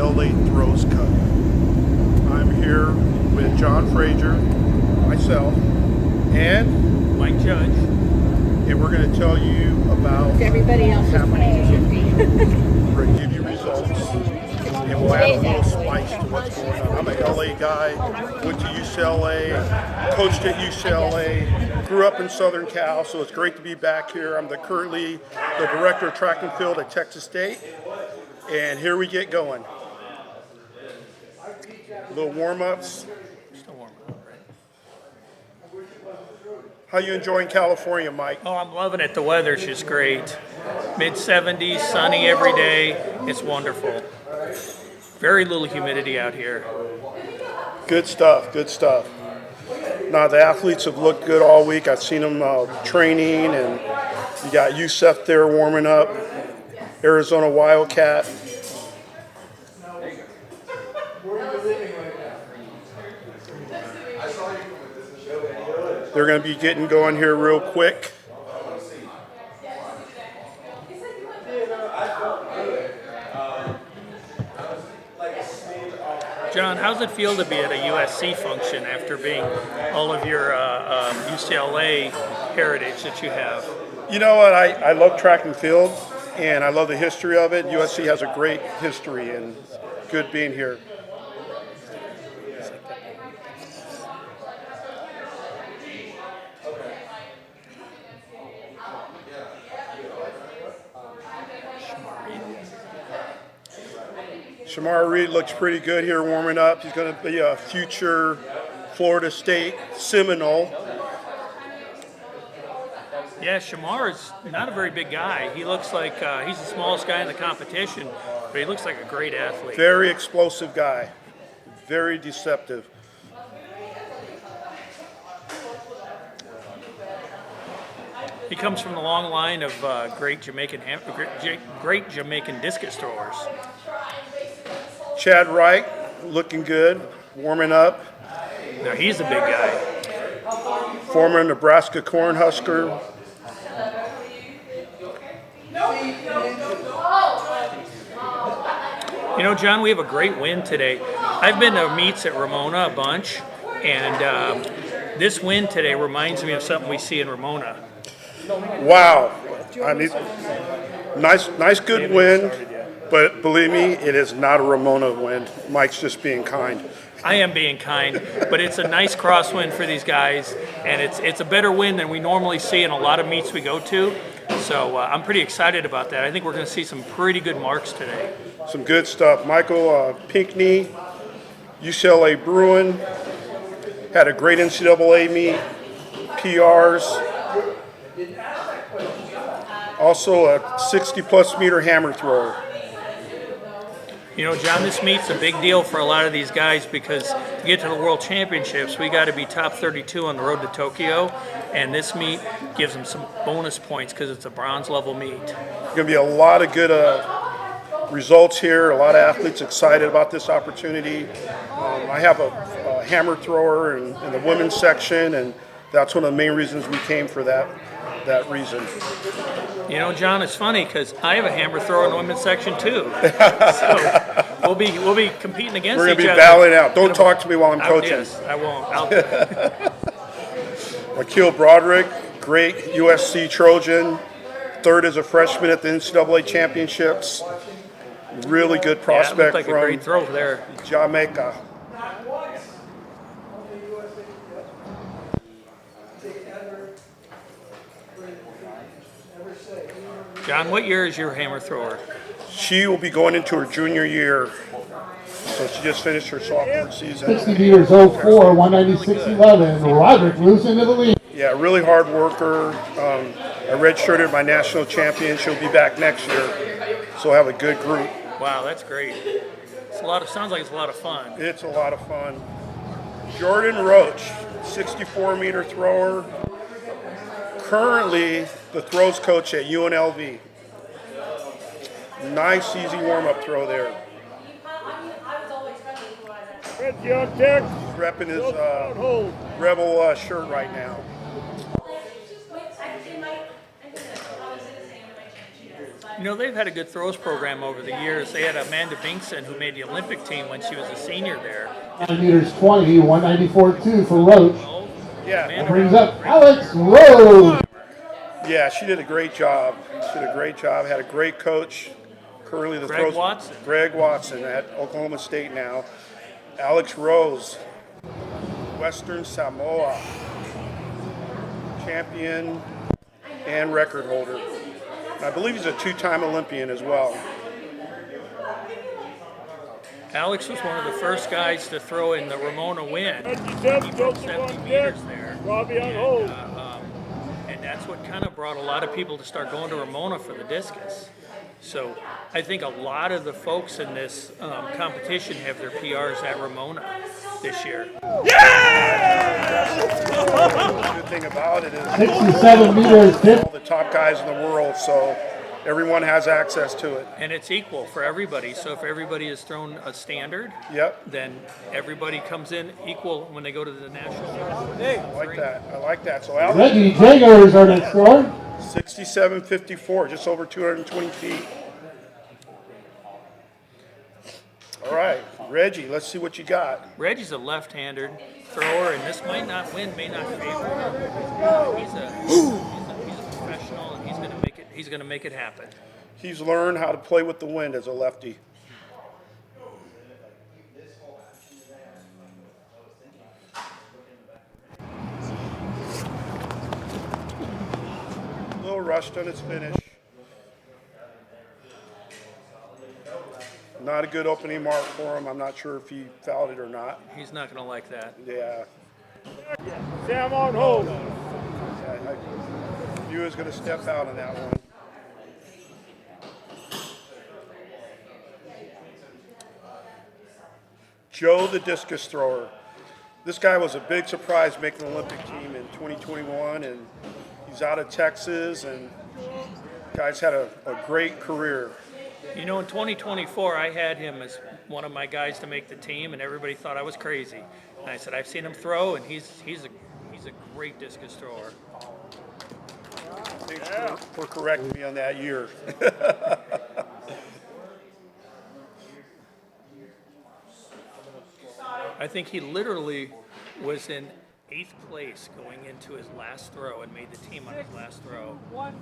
LA Throws Cup. I'm here with John Frazier, myself, and Mike Judge. And we're going to tell you about everybody else happening. We're going to give you results, and we'll add a little spice to what's going on. I'm an LA guy, went to UCLA, coached at UCLA, grew up in Southern Cal, so it's great to be back here. I'm currently the director of track and field at Texas State, and here we get going. Little warm-ups. How you enjoying California, Mike? Oh, I'm loving it. The weather's just great. Mid-70s, sunny every day. It's wonderful. Very little humidity out here. Good stuff, good stuff. Now, the athletes have looked good all week. I've seen them training, and you got Youssef there warming up, Arizona Wildcat. They're going to be getting going here real quick. John, how's it feel to be at a USC function after being all of your UCLA heritage that you have? You know what? I love track and field, and I love the history of it. USC has a great history, and good being here. Shamar Reed looks pretty good here warming up. He's going to be a future Florida State Seminole. Yeah, Shamar is not a very big guy. He looks like he's the smallest guy in the competition, but he looks like a great athlete. Very explosive guy. Very deceptive. He comes from the long line of great Jamaican discus throwers. Chad Wright, looking good, warming up. No, he's a big guy. Former Nebraska Cornhusker. You know, John, we have a great win today. I've been to meets at Ramona a bunch, and this win today reminds me of something we see in Ramona. Wow. Nice good win. But believe me, it is not a Ramona win. Mike's just being kind. I am being kind, but it's a nice crosswind for these guys, and it's a better win than we normally see in a lot of meets we go to. So I'm pretty excited about that. I think we're going to see some pretty good marks today. Some good stuff. Michael Pinckney, UCLA Bruin, had a great NCAA meet, PRs. Also a 60-plus meter hammer thrower. You know, John, this meet's a big deal for a lot of these guys because to get to the World Championships, we got to be top 32 on the road to Tokyo, and this meet gives them some bonus points because it's a bronze level meet. There's going to be a lot of good results here, a lot of athletes excited about this opportunity. I have a hammer thrower in the women's section, and that's one of the main reasons we came for that reason. You know, John, it's funny because I have a hammer thrower in the women's section too. So we'll be competing against each other. We're going to be battling out. Don't talk to me while I'm coaching. Yes, I won't. Akil Broderick, great USC Trojan, third as a freshman at the NCAA championships. Really good prospect like from a great throw there. Jamaica. John, what year is your hammer thrower? She will be going into her junior year. So she just finished her sophomore season. 60 meters 04, 196.11. Roderick moves into the lead. Yeah, really hard worker. I redshirted my national champion. She'll be back next year. So we'll have a good group. Wow, that's great. Sounds like it's a lot of fun. It's a lot of fun. Jordan Roach, 64-meter thrower. Currently the throws coach at UNLV. Nice, easy warm-up throw there. He's repping his Rebel shirt right now. You know, they've had a good throws program over the years. They had Amanda Binkson, who made the Olympic team when she was a senior there. 9 meters 20, 194.2 for Roach. Yeah. That brings up Alex Roach. Yeah, she did a great job. She did a great job. Had a great coach. Currently the Greg Watson. Greg Watson at Oklahoma State now. Alex Rose, Western Samoa champion and record holder. And I believe he's a 2-time Olympian as well. Alex was one of the first guys to throw in the Ramona win. He broke 70 meters there. And that's what kind of brought a lot of people to start going to Ramona for the discus. So I think a lot of the folks in this competition have their PRs at Ramona this year. The good thing about it is 67 meters. all the top guys in the world, so everyone has access to it. And it's equal for everybody. So if everybody has thrown a standard, Yep, then everybody comes in equal when they go to the national. I like that. I like that. So Alex, Reggie Jager is our next scorer. 67.54, just over 220 feet. All right, Reggie, let's see what you got. Reggie's a left-handed thrower, and this might not win, may not favor him. He's a professional, and he's gonna make it happen. He's learned how to play with the wind as a lefty. A little rushed on his finish. Not a good opening mark for him. I'm not sure if he fouled it or not. He's not gonna like that. Yeah. Sam on hold. I knew he was going to step out on that one. Joe, the discus thrower. This guy was a big surprise making the Olympic team in 2021, and he's out of Texas, and guy's had a great career. You know, in 2024, I had him as one of my guys to make the team, and everybody thought I was crazy. And I said, I've seen him throw, and he's a great discus thrower. Thanks for correcting me on that year. I think he literally was in 8th place going into his last throw and made the team on his last throw.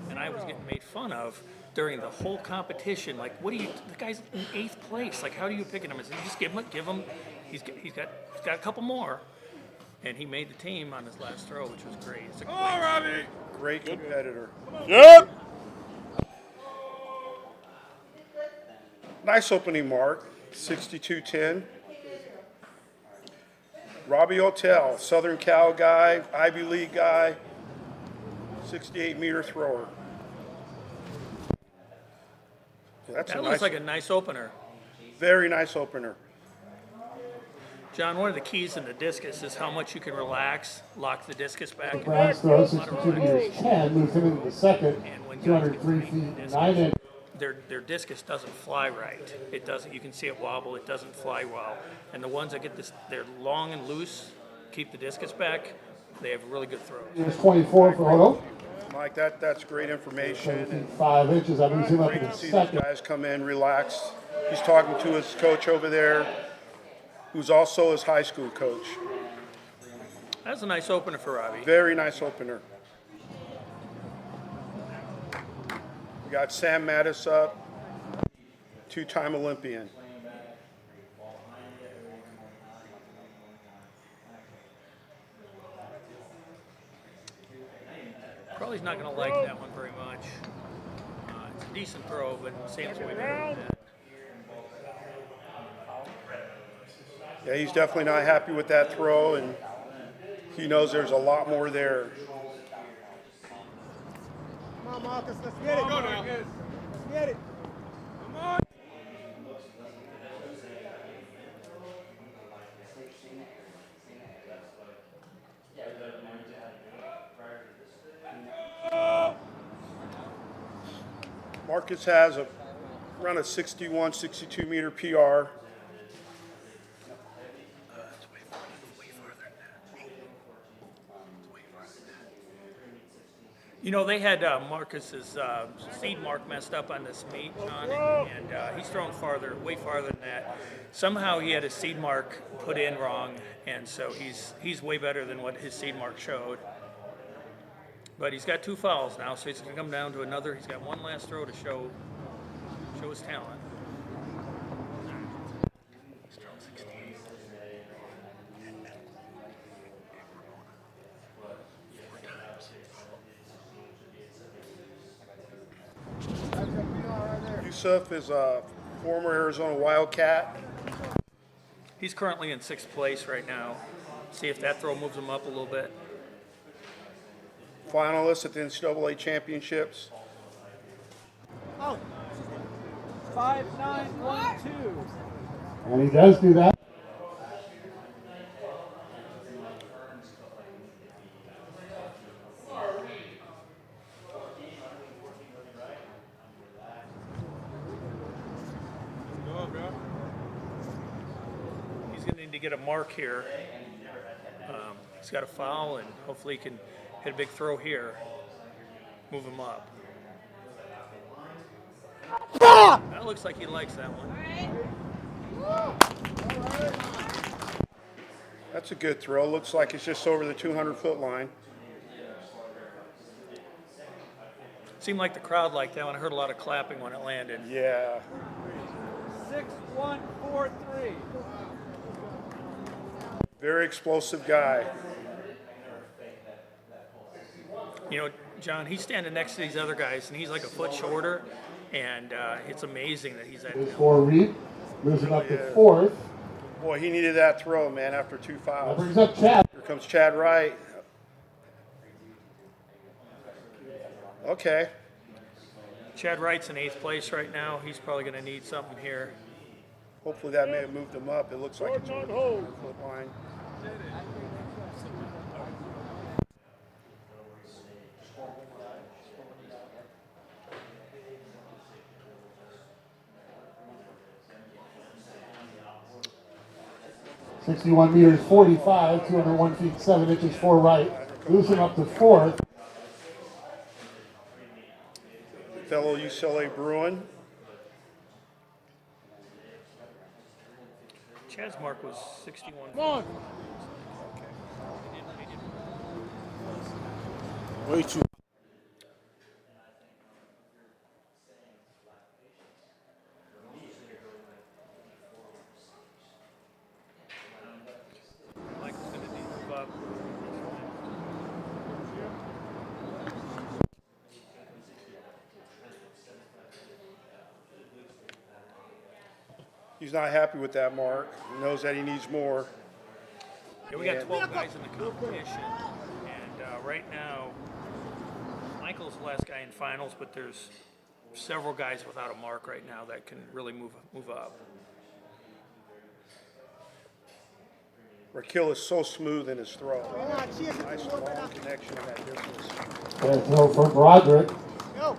And I was getting made fun of during the whole competition. Like, what do you? The guy's in 8th place. Like, how do you picking him? I said, just give him. He's got a couple more. And he made the team on his last throw, which was great. It's a great Great competitor. Yep. Nice opening mark, 62-10. Robbie Otel, Southern Cal guy, Ivy League guy, 68-meter thrower. That looks like a nice opener. Very nice opener. John, one of the keys in the discus is how much you can relax, lock the discus back. Brown's throw, 62 meters 10, moves him into the second, And when 203 feet 9 inches. their discus doesn't fly right. It doesn't. You can see it wobble. It doesn't fly well. And the ones that get this, they're long and loose, keep the discus back. They have really good throws. Here's 24 for Odo. Mike, that's great information. 7 feet 5 inches. That moves him up Great in to the see these second. guys come in relaxed. He's talking to his coach over there, who's also his high school coach. That's a nice opener for Robbie. Very nice opener. We got Sam Mattis up, 2-time Olympian. Probably not going to like that one very much. It's a decent throw, but Sam's way better than that. Yeah, he's definitely not happy with that throw, and he knows there's a lot more there. Come on, Marcus, let's get it. Go, Marcus. Let's get it. Come on. Marcus has around a 61, 62 meter PR. You know, they had Marcus's seed mark messed up on this meet, John, and he's thrown farther, way farther than that. Somehow he had his seed mark put in wrong, and so he's way better than what his seed mark showed. But he's got 2 fouls now, so he's going to come down to another. He's got one last throw to show his talent. Yusuf is a former Arizona Wildcat. He's currently in 6th place right now. See if that throw moves him up a little bit. Finalist at the NCAA championships. Out. 5-9-1-2. And he does do that. He's going to need to get a mark here. He's got a foul, and hopefully he can hit a big throw here. Move him up. That looks like he likes that one. That's a good throw. Looks like it's just over the 200-foot line. Seemed like the crowd liked that one. I heard a lot of clapping when it landed. Yeah. 6-1-4-3. Very explosive guy. You know, John, he's standing next to these other guys, and he's like a foot shorter, and it's amazing that he's that. Is for Reed, losing up to 4th. Boy, he needed that throw, man, after 2 That fouls. brings up Chad. Here comes Chad Wright. Okay. Chad Wright's in 8th place right now. He's probably going to need something here. Hopefully that may have moved him up. It looks like it's over the 200-foot line. .61 meters 45, 201 feet 7 inches for Wright. Losing up to 4th. Fellow UCLA Bruin. Chad's mark was 61. Come on. Way too. Michael's going to need to move up. He's not happy with that mark. He knows that he needs more. Yeah, we got 12 guys in the competition, and right now, Michael's the last guy in finals, but there's several guys without a mark right now that can really move up. Raquel is so smooth in his throw. Nice long connection in that distance. Good throw from Broderick. Go.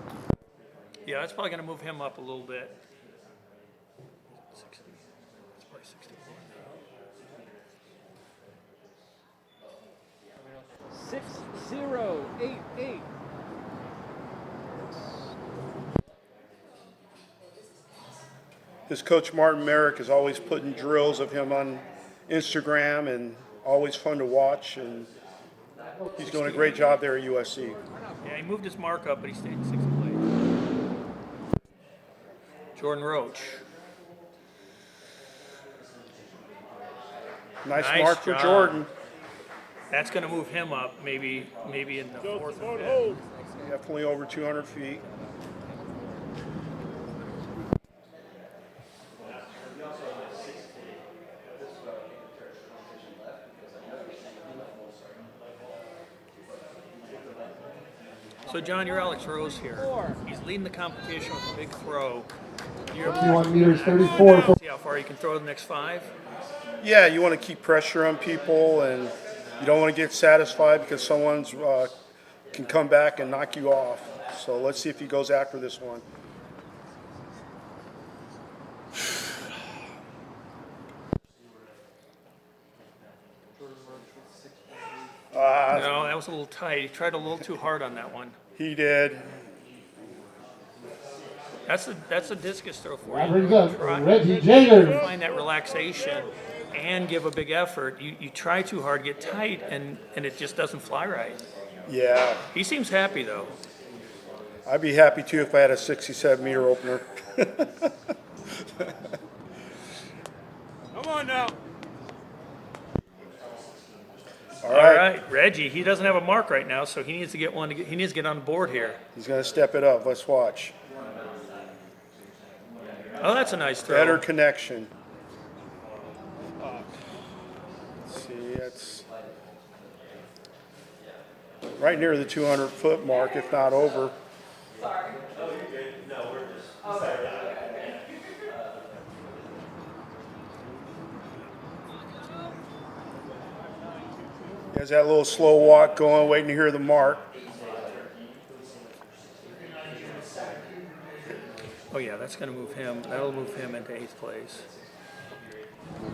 Yeah, that's probably going to move him up a little bit. 60. That's probably 61. 6-0-8-8. His coach Martin Merrick is always putting drills of him on Instagram, and always fun to watch. And he's doing a great job there at USC. Yeah, he moved his mark up, but he stayed in 6th place. Jordan Roach. Nice Nice mark for job. Jordan. That's going to move him up, maybe in the 4th or 5th. Definitely over 200 feet. So, John, you're Alex Rose here. He's leading the competition with a big throw. You're 51 meters 34 for see how far you can throw the next 5. Yeah, you want to keep pressure on people, and you don't want to get satisfied because someone's can come back and knock you off. So let's see if he goes after this one. No, that was a little tight. He tried a little too hard on that one. He did. That's a discus throw for That you. brings up Try- Reggie Jager. Find that relaxation and give a big effort. You try too hard, get tight, and it just doesn't fly right. Yeah. He seems happy though. I'd be happy too if I had a 67-meter opener. Come on now. All All right. right, Reggie. He doesn't have a mark right now, so he needs to get one. He needs to get on the board here. He's going to step it up. Let's watch. Oh, that's a nice throw. Better connection. Let's see, it's right near the 200-foot mark, if not over. He has that little slow walk going, waiting to hear the mark. Oh yeah, that's going to move him. That'll move him into 8th place.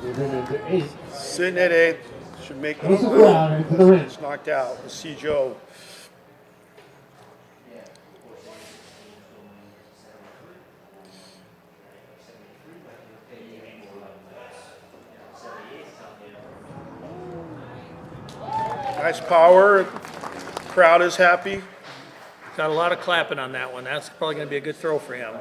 Move him into 8th. Sitting at 8th, should make Goes to Brown into the ring. It's knocked out. Let's see Joe. Nice power. Crowd is happy. Got a lot of clapping on that one. That's probably going to be a good throw for him.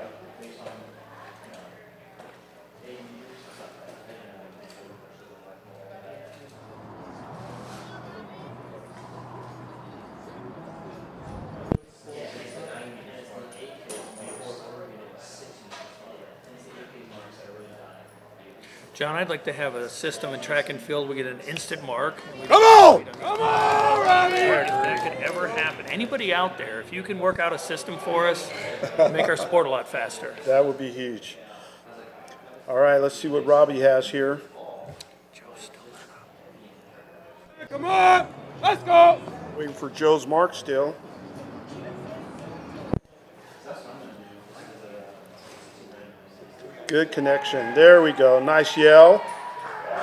John, I'd like to have a system in track and field. We get an instant mark. Come on! Come on, Robbie. If that could ever happen. Anybody out there, if you can work out a system for us, make our sport a lot faster. That would be huge. All right, let's see what Robbie has here. Come on. Let's go. Waiting for Joe's mark still. Good connection. There we go. Nice yell.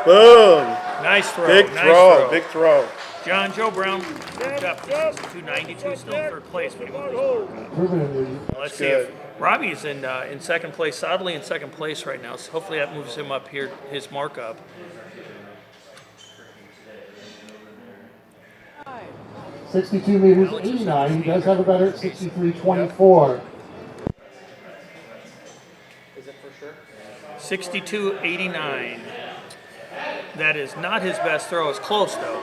Boom. Nice throw. Big nice throw. Big throw. John, Joe Brown moved up to 292, still in 3rd place. When he moved his mark up. Permanently. Let's see if Robbie's in 2nd place, solidly in 2nd place right now. So hopefully that moves him up here, his mark up. $62 meters, 89. He does have a better at 63.24. 62.89. That is not his best throw. It's close though.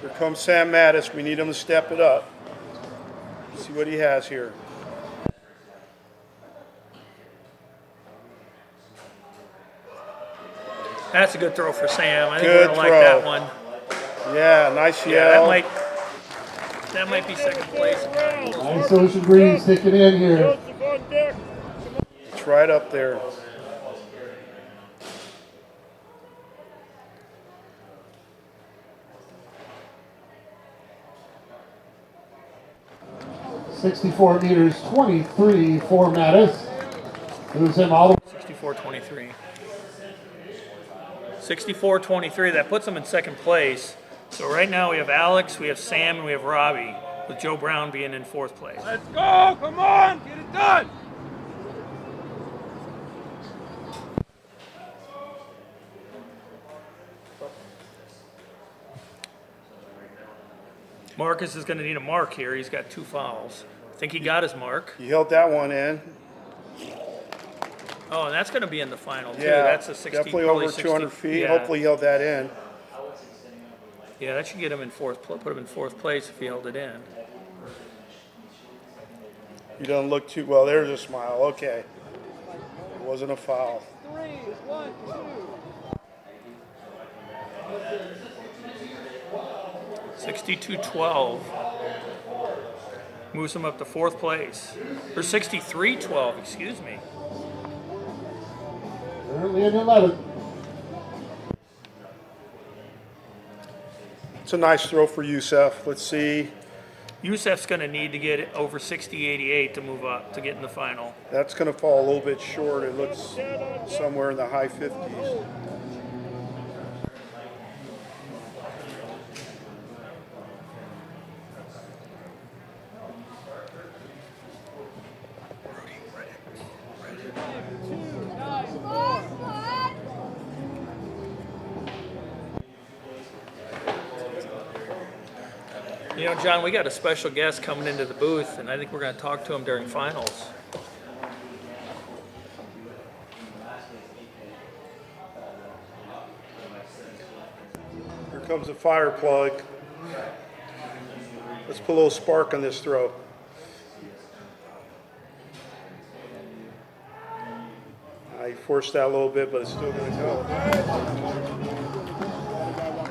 Here comes Sam Mattis. We need him to step it up. See what he has here. That's a good throw for Sam. I think Good we're gonna like that throw. one. Yeah, nice Yeah, yell. that might be 2nd place. Nice Ocean Breeze sticking in here. It's right up there. $64 meters, 23 for Mattis. Moves him all the way. 64.23. 64.23. That puts him in 2nd place. So right now we have Alex, we have Sam, and we have Robbie, with Joe Brown being in 4th place. Let's go. Come on. Get it done. Marcus is going to need a mark here. He's got 2 fouls. I think he got his mark. He held that one in. Oh, and that's going to be in the final, too. Yeah, That's a 60, definitely probably over 60, 200 feet. Yeah. Hopefully he held that in. Yeah, that should get him in put him in 4th place if he held it in. He doesn't look too well. There's a smile. Okay. It wasn't a foul. 3, 1, 2. 62.12 moves him up to 4th place. Or 63.12, excuse me. Currently in 11th. It's a nice throw for Youssef. Let's see. Youssef's going to need to get over 60.88 to move up to get in the final. That's going to fall a little bit short. It looks somewhere in the high 50s. You know, John, we got a special guest coming into the booth, and I think we're going to talk to him during finals. Here comes a fire plug. Let's put a little spark on this throw. He forced that a little bit, but it's still going to go.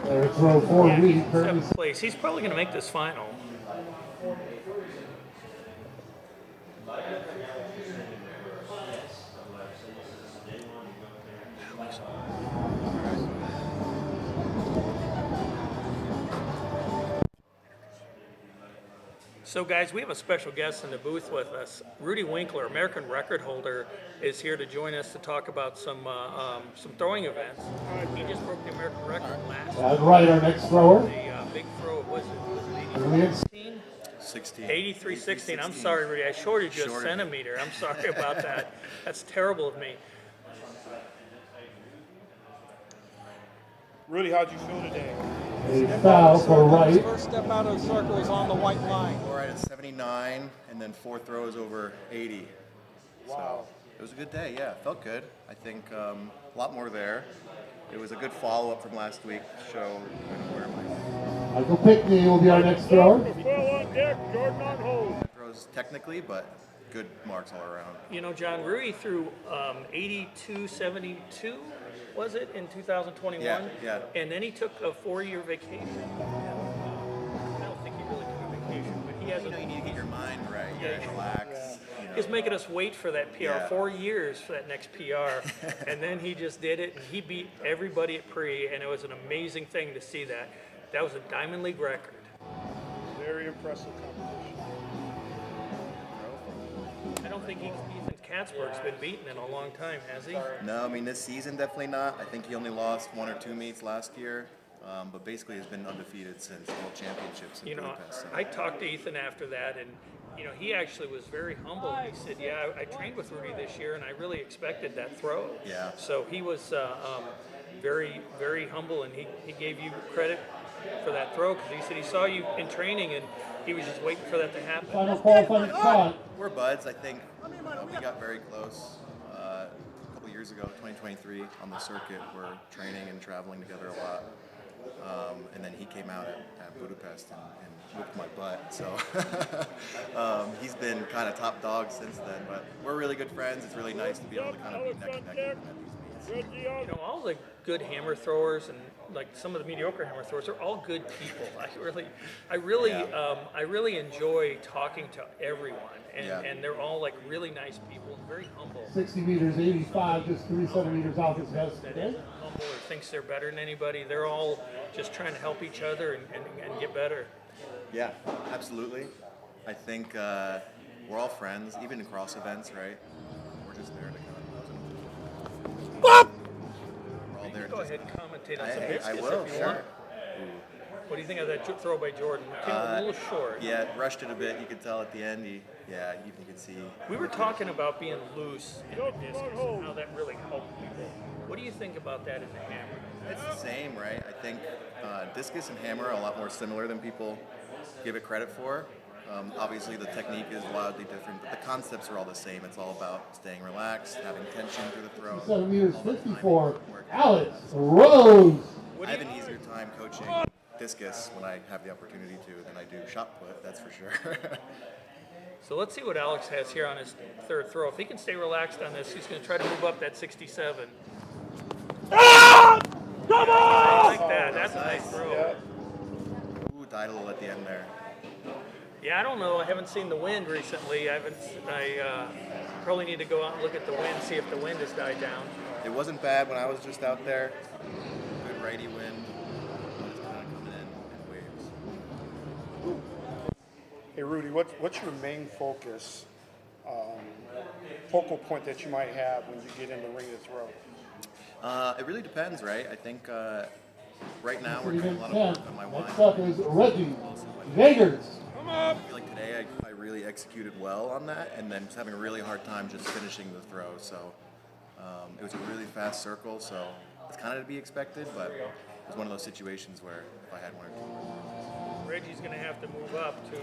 Their throw for Reed. Seventh place. He's probably going to make this final. So guys, we have a special guest in the booth with us. Rudy Winkler, American record holder, is here to join us to talk about some throwing events. He just broke the American record last And right, our next thrower. the big throw, was it 16. 83-16. I'm sorry, Rudy, I shorted you a centimeter. I'm sorry about that. That's terrible of me. Rudy, how'd you feel today? A foul for right. First step out of the circle is on the white line. All right, at 79, and then 4 throws over 80. Wow. So it was a good day, yeah, felt good. I think a lot more there. It was a good follow-up from last week to show where my Michael Pickney will be our next thrower. throws technically, but good marks all around. You know, John, Rudy threw 82-72, was it, in 2021? Yeah. And then he took a 4-year vacation. I don't think he really took a vacation, but he has You know, you need to get your mind right, you gotta relax. You know. He's making us wait for that PR, Yeah. 4 years for that next PR, and then he just did it, and he beat everybody at Pre, and it was an amazing thing to see that. That was a Diamond League record. Very impressive competition. I don't think Ethan Katzberg's been beaten in a long time, has he? No, I mean, this season definitely not. I think he only lost 1 or 2 meets last year, but basically has been undefeated since World Championships in You know, Budapest. So. I talked to Ethan after that, and you know, he actually was very humble. He said, "Yeah, I trained with Rudy this year, and I really expected that throw." Yeah. So he was very, very humble, and he gave you credit for that throw because he said he saw you in training, and he was just waiting for that to happen. Final qualifying shot. We're buds, I think. We got very close a couple years ago, 2023, on the circuit. We're training and traveling together a lot. And then he came out at Budapest and whipped my butt. So he's been kind of top dog since then. But we're really good friends. It's really nice to be able to kind of be neck and neck with him at these meets. You know, all the good hammer throwers and like some of the mediocre hammer throwers are all good people. I really enjoy talking to everyone, and they're all like really nice people and very humble. 60 meters, 85, just 3 centimeters off his best That today. isn't humble or thinks they're better than anybody. They're all just trying to help each other and get better. Yeah, absolutely. I think we're all friends, even in cross events, right? We're just there to kind of. We're all there. Go ahead and commentate on some Discus I will, if you sure. want. What do you think of that throw by Jordan? It came a little short. Yeah, rushed it a bit. You could tell at the end. You could see. We were talking about being loose in the Discus and how that really helped people. What do you think about that in the hammer? It's the same, right? I think discus and hammer are a lot more similar than people give it credit for. Obviously, the technique is wildly different, but the concepts are all the same. It's all about staying relaxed, having tension through the throw. 7 meters, all the time 54. work. Alex Rose. I have an easier time coaching discus when I have the opportunity to than I do shot put, that's for sure. So let's see what Alex has here on his third throw. If he can stay relaxed on this, he's going to try to move up that 67. I like that. That's a nice throw. Ooh, died a little at the end there. Yeah, I don't know. I haven't seen the wind recently. I probably need to go out and look at the wind, see if the wind has died down. It wasn't bad when I was just out there. Good righty wind. It's kind of coming in waves. Hey, Rudy, what's your main focus, focal point that you might have when you get in the ring to throw? It really depends, right? I think right now we're Sitting doing in a lot of 10th. work on my Next wine. up is Reggie Jagers. I feel like today I really executed well on that, and then just having a really hard time just finishing the throw. So it was a really fast circle, so it's kind of to be expected, but it was one of those situations where if I had 1 or 2 more. Reggie's going to have to move up to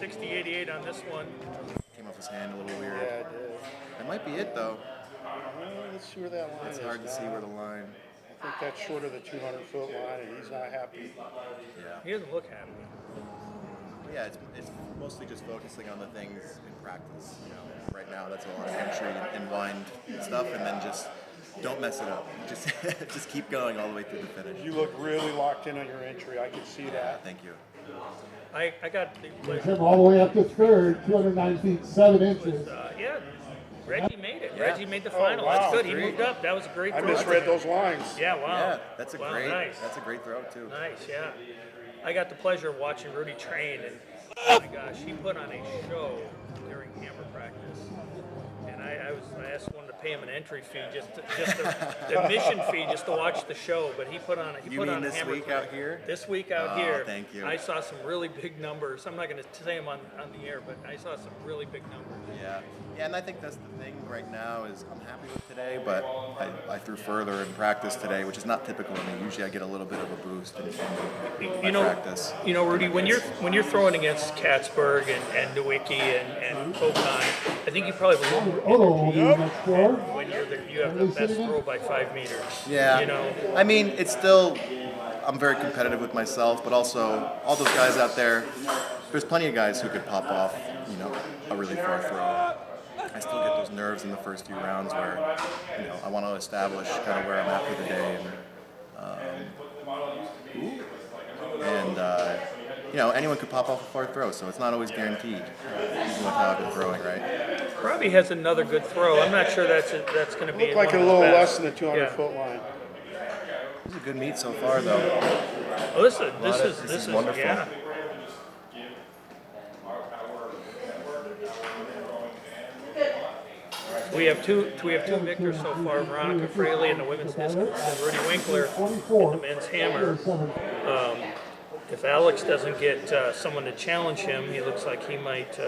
60-88 on this one. Came off his hand a little weird. Yeah, it did. That might be it though. Let's see where that line is. It's hard to see where the line. I think that's short of the 200-foot line, and he's not happy. Yeah. He doesn't look happy. Yeah, it's mostly just focusing on the things in practice. You know, right now that's a lot of entry and wind stuff, and then just don't mess it up. Just keep going all the way through the finish. You look really locked in on your entry. I can see that. Thank you. I got the Brings pleasure. him all the way up to third, 209 feet 7 inches. Yeah, Reggie made it. Yeah. Reggie made the final. wow. That's good. He Great. moved up. That was a great I throw. misread those lines. Yeah, wow. Yeah, that's a Wow, great. nice. That's a great throw too. Nice, yeah. I got the pleasure of watching Rudy train, and oh my gosh, he put on a show during hammer practice. And I asked one to pay him an entry fee, just the admission fee, just to watch the show. But he put on. You put mean on a this hammer week throw. out here? This week out Oh, here, thank you. I saw some really big numbers. I'm not going to say them on the air, but I saw some really big numbers. Yeah, and I think that's the thing right now is I'm happy with today, but I threw further in practice today, which is not typical of me. Usually I get a little bit of a boost in my practice. You know, Rudy, when you're throwing against Katzberg and Nowicki and Kokon, I think you probably have a little Odo more will be energy next for. when you have the best throw by 5 meters. Yeah, You know, I mean, it's still, I'm very competitive with myself, but also all those guys out there, there's plenty of guys who could pop off, you know, a really far throw. I still get those nerves in the first few rounds where, you know, I want to establish kind of where I'm at for the day. And you know, anyone could pop off a far throw, so it's not always guaranteed, even with how I've been throwing, right? Robbie has another good throw. I'm not sure that's going to be Looked like one a of his little best. less than the 200-foot line. This is a good meet so far, though. Oh, this is wonderful. yeah. We have two victors so far: Veronica Fraley in the women's discus and Rudy Winkler in the men's hammer. If Alex doesn't get someone to challenge him, he looks like he might.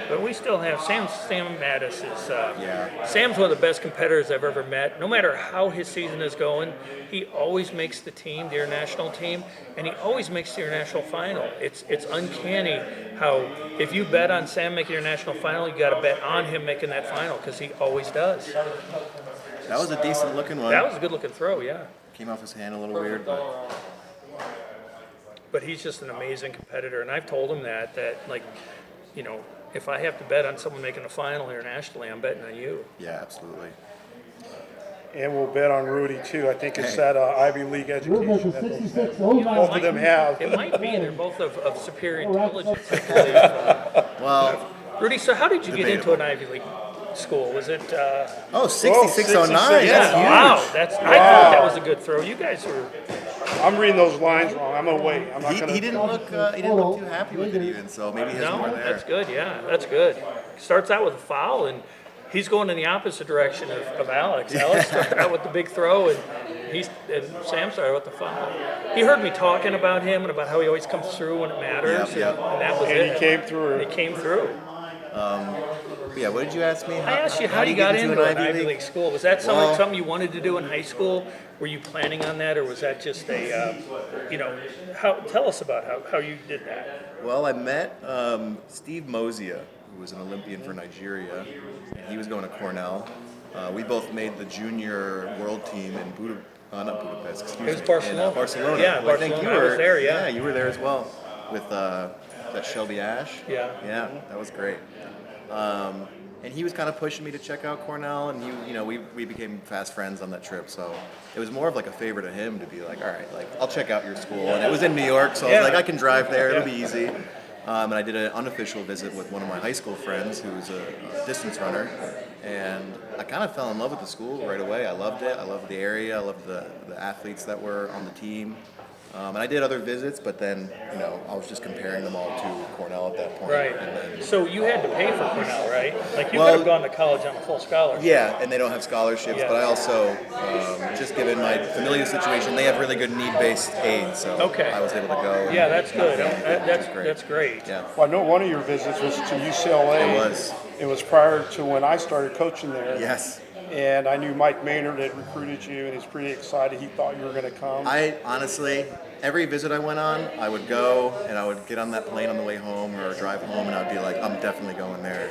But we still have Sam Mattis is Sam's one of the best competitors I've ever met. No matter how his season is going, he always makes the team, the international team, and he always makes the international final. It's uncanny how if you bet on Sam making the international final, you got to bet on him making that final because he always does. That was a decent looking one. That was a good looking throw, yeah. Came off his hand a little weird, But he's just an amazing competitor, and I've told him that like, you know, if I have to bet on someone making a final internationally, I'm betting on you. yeah, absolutely. And we'll bet on Rudy, too. I think it's that Ivy League Rudy education. at that 66, both of them have. It might be. They're both of superior intelligence, I believe. Well, Rudy, so how did you get into Debatable. an Ivy League school? Was it? 6609. Yeah, That's huge. wow. I thought that was a good throw. You guys were. I'm reading those lines wrong. I'm gonna wait. I'm not He gonna. didn't look too happy with it even, so maybe he has more No, there. that's good. Yeah, that's good. Starts out with a foul, and he's going in the opposite direction of Alex. Alex started out with the big throw, and Sam started with the foul. He heard me talking about him and about how he always comes through when it matters, Yep. and that was And it. he came through. And he came through. Yeah, what did you ask me? I asked you how you got into an Ivy League? League school. Was that Well- something you wanted to do in high school? Were you planning on that, or was that just a, tell us about how you did that. Well, I met Steve Mosier, who was an Olympian for Nigeria, and he was going to Cornell. We both made the junior world team in not Budapest, excuse me. It was Barcelona. In, Barcelona. Yeah, Well, I think Barcelona. you I were was there, yeah. Yeah, you were there as well with that Shelby Ash. Yeah. Yeah, that was great. And he was kind of pushing me to check out Cornell, and we became fast friends on that trip. So it was more of like a favor to him to be like, all right, like I'll check out your school. And it was in New York, so I was like, I can drive there. It'll be easy. And I did an unofficial visit with one of my high school friends who was a distance runner, and I kind of fell in love with the school right away. I loved it. I loved the area. I loved the athletes that were on the team. And I did other visits, but then, I was just comparing them all to Cornell at that point. Right. And then, So you had to pay for Cornell, right? Like you Well, could have gone to college on a full scholarship. yeah, and they don't have scholarships, Yeah. but I also, just given my familial situation, they have really good need-based aid, so Okay. I was able to go. Yeah, that's good. Which is That's great. Yeah, Well, I know one of your visits was to UCLA. it was. It was prior to when I started coaching there. Yes. And I knew Mike Maynard had recruited you, and he's pretty excited. He thought you were going to come. I honestly, every visit I went on, I would go and I would get on that plane on the way home or drive home, and I would be like, I'm definitely going there.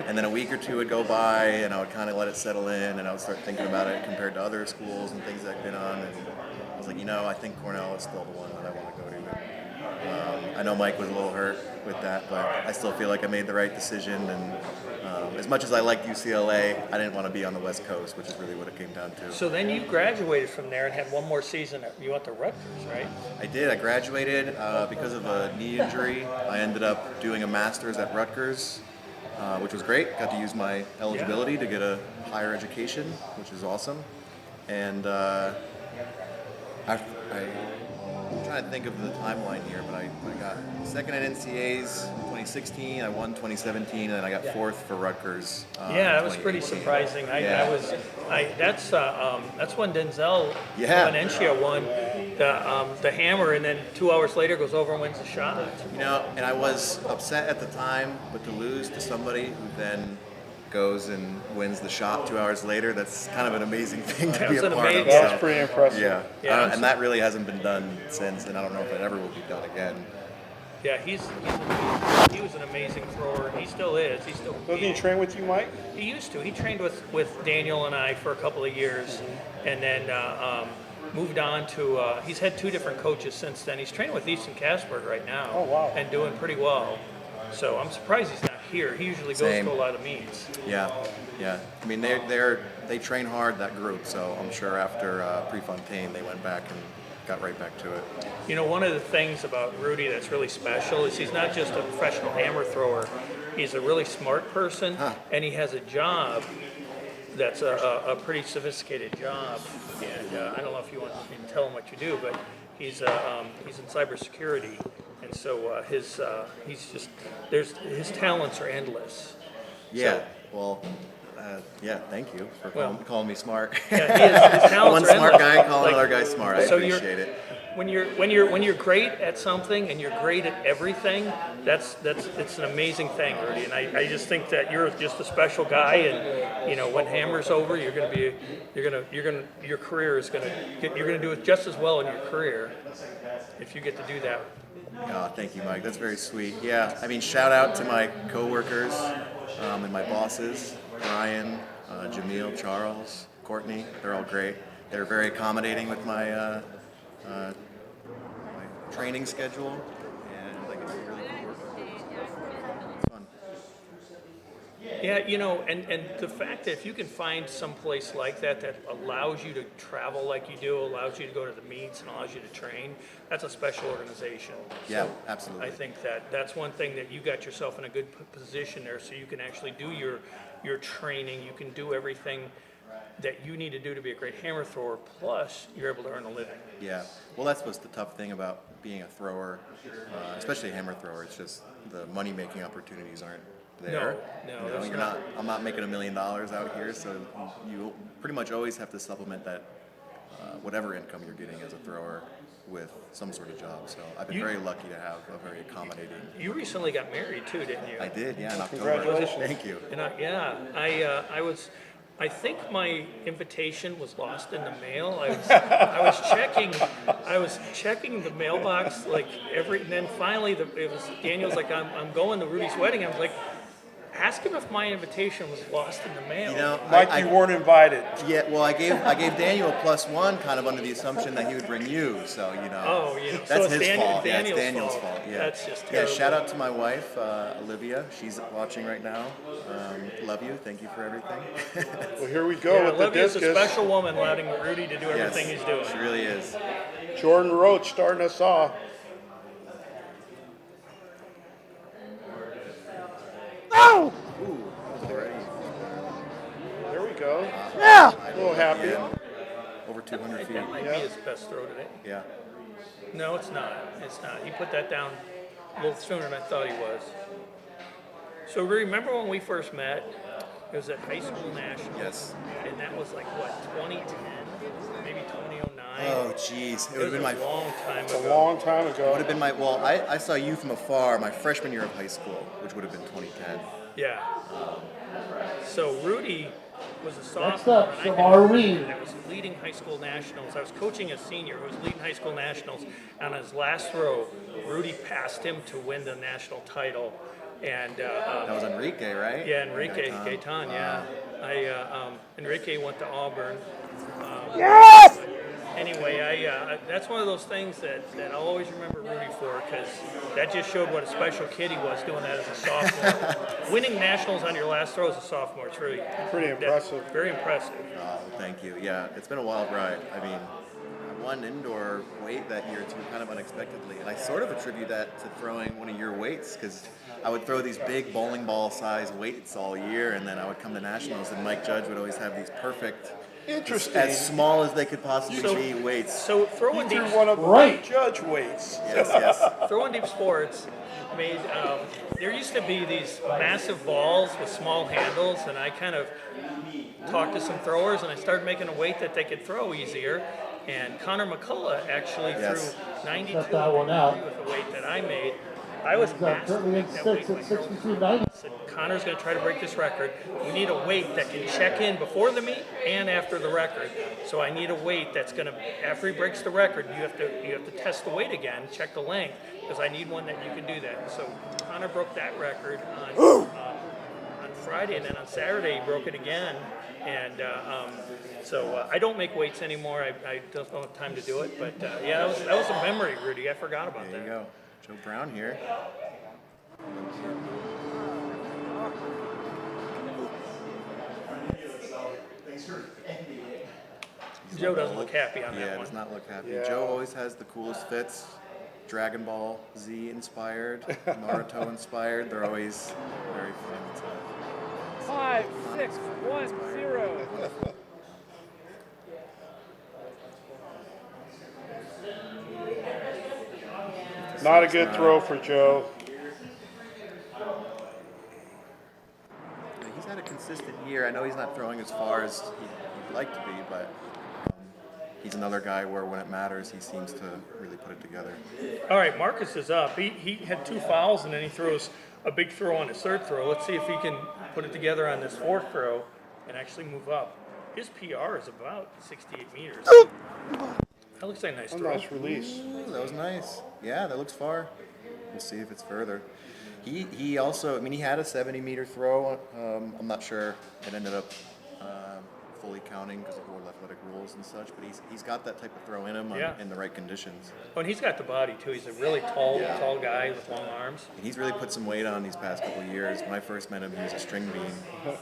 And then a week or two would go by, and I would kind of let it settle in, and I would start thinking about it compared to other schools and things I've been on. And I was like, I think Cornell is still the one that I want to go to. I know Mike was a little hurt with that, but I still feel like I made the right decision. And as much as I liked UCLA, I didn't want to be on the West Coast, which is really what it came down to. So then you graduated from there and had one more season. You went to Rutgers, right? I did. I graduated because of a knee injury. I ended up doing a master's at Rutgers, which was great. Got to use my eligibility to get a higher education, which is awesome. And I'm trying to think of the timeline here, but I got second at NCAAs 2016, I won 2017, and then I got fourth for Rutgers. That was pretty surprising. That's when Denzel Valencia won the hammer, and then 2 hours later goes over and wins the shot. And I was upset at the time, but to lose to somebody who then goes and wins the shot 2 hours later, that's kind of an amazing thing to be a part of. That's pretty impressive. Yeah, and that really hasn't been done since, and I don't know if it ever will be done again. Yeah, he was an amazing thrower. He still is. Doesn't he train with you, Mike? He used to. He trained with Daniel and I for a couple of years, and then moved on to. He's had 2 different coaches since then. He's training with Easton Casberg right now. Oh, wow. And doing pretty well. So I'm surprised he's not here. He usually goes to a lot of meets. Yeah. I mean, they train hard, that group. So I'm sure after Prefontaine, they went back and got right back to it. One of the things about Rudy that's really special is he's not just a professional hammer thrower. He's a really smart person, and he has a job that's a pretty sophisticated job. And I don't know if you want to tell him what you do, but he's in cybersecurity. And so his talents are endless. Yeah. So, well, thank you for calling me smart. Yeah, his talents One are smart endless. guy calling another guy smart. I appreciate it. When you're great at something and you're great at everything, it's an amazing thing, Rudy. And I just think that you're just a special guy. And when hammer's over, your career is you're gonna do it just as well in your career if you get to do that. Oh, thank you, Mike. That's very sweet. Yeah, I mean, shout out to my coworkers and my bosses, Brian, Jamil, Charles, Courtney. They're all great. They're very accommodating with my training schedule, and like it's really good work. It's fun. Yeah, and the fact that if you can find some place like that allows you to travel like you do, allows you to go to the meets, and allows you to train, that's a special organization. Yeah, So absolutely. I think that's one thing that you got yourself in a good position there, so you can actually do your training, you can do everything that you need to do to be a great hammer thrower, plus you're able to earn a living. Yeah, well, that's what's the tough thing about being a thrower, especially a hammer thrower. It's just the money-making opportunities aren't there. No, you're not. I'm not making $1 million out here, so you pretty much always have to supplement that whatever income you're getting as a thrower with some sort of job. So I've been very lucky to have a very accommodating. You recently got married too, didn't you? I did, yeah, in October. Congratulations. Thank you. And I think my invitation was lost in the mail. I was checking the mailbox and then finally Daniel's like, I'm going to Rudy's wedding. I was like, ask him if my invitation was lost in the mail. Mike, you weren't invited. Yeah, well, I gave Daniel a +1, kind of under the assumption that he would bring you. So so that's it's his fault. Yeah, it's Daniel's Daniel's fault. Yeah, That's just terrible. Yeah. Shout out to my wife, Olivia. She's watching right now. Love you. Thank you for everything. Well, here we go with the Olivia's discus. a special woman, allowing Rudy to do everything he's doing. She really is. Jordan Roach starting us off. Oh! Ooh, that was already. There we go. Yeah! A little happy. Yeah. Over 200 feet. That might be his best throw today. Yeah. No, it's not. It's not. He put that down a little sooner than I thought he was. So remember when we first met? It was at High School National. Yes. And that was like, what, 2010? Maybe 2009? Oh, jeez. It would have been my. a long time A ago. long time Would ago. have been my. Well, I saw you from afar my freshman year of high school, which would have been 2010. Yeah. So Rudy was a sophomore. Next up, and I Shamar had- Reed. I was leading high school nationals. I was coaching a senior who was leading high school nationals. On his last throw, Rudy passed him to win the national title. And That was Enrique, right? yeah, Enrique Gaetan. Gaetan, yeah. Enrique went to Auburn. Yes! Anyway, that's one of those things that I'll always remember Rudy for, because that just showed what a special kid he was doing that as a sophomore. Winning nationals on your last throw as a sophomore, it's really Pretty impressive. Very impressive. Oh, thank you. Yeah, it's been a wild ride. I mean, I won indoor weight that year too, kind of unexpectedly, and I sort of attribute that to throwing one of your weights, because I would throw these big bowling ball size weights all year, and then I would come to nationals, and Mike Judge would always have these perfect, Interesting. as small as they could possibly be weights. So throwing Through deep, one of the Right. judge weights. Yes. throwing deep sports made. There used to be these massive balls with small handles, and I kind of talked to some throwers, and I started making a weight that they could throw easier. And Connor McCullough actually Yes. threw 92 Cut that one out. with the weight that I made. I was Currently in massive. That six weight at went 62.90. said, Connor's going to try to break this record. We need a weight that can check in before the meet and after the record. So I need a weight that's going to, after he breaks the record, you have to test the weight again, check the length, because I need one that you can do that. So Connor broke that record on Friday, and then on Saturday he broke it again. And so I don't make weights anymore. I don't have time to do it. But yeah, that was a memory, Rudy. I forgot about There that. you go. Joe Brown here. Joe doesn't look happy on Yeah, that one. does not look happy. Yeah. Joe always has the coolest fits. Dragon Ball Z inspired, Naruto inspired. They're always very fun. 5, 6, 1, 0. Not a good throw for Joe. He's had a consistent year. I know he's not throwing as far as he'd like to be, but he's another guy where when it matters, he seems to really put it together. All right, Marcus is up. He had 2 fouls, and then he throws a big throw on his third throw. Let's see if he can put it together on this fourth throw and actually move up. His PR is about 68 meters. That looks like a nice A throw. nice release. Ooh, that was nice. Yeah, that looks far. We'll see if it's further. He also, I mean, he had a 70-meter throw. I'm not sure it ended up fully counting because of World Athletic rules and such, but he's got that type of throw in him Yeah. in the right conditions. Oh, and he's got the body, too. He's a really tall guy with long arms. And he's really put some weight on these past couple of years. When I first met him, he was a string bean.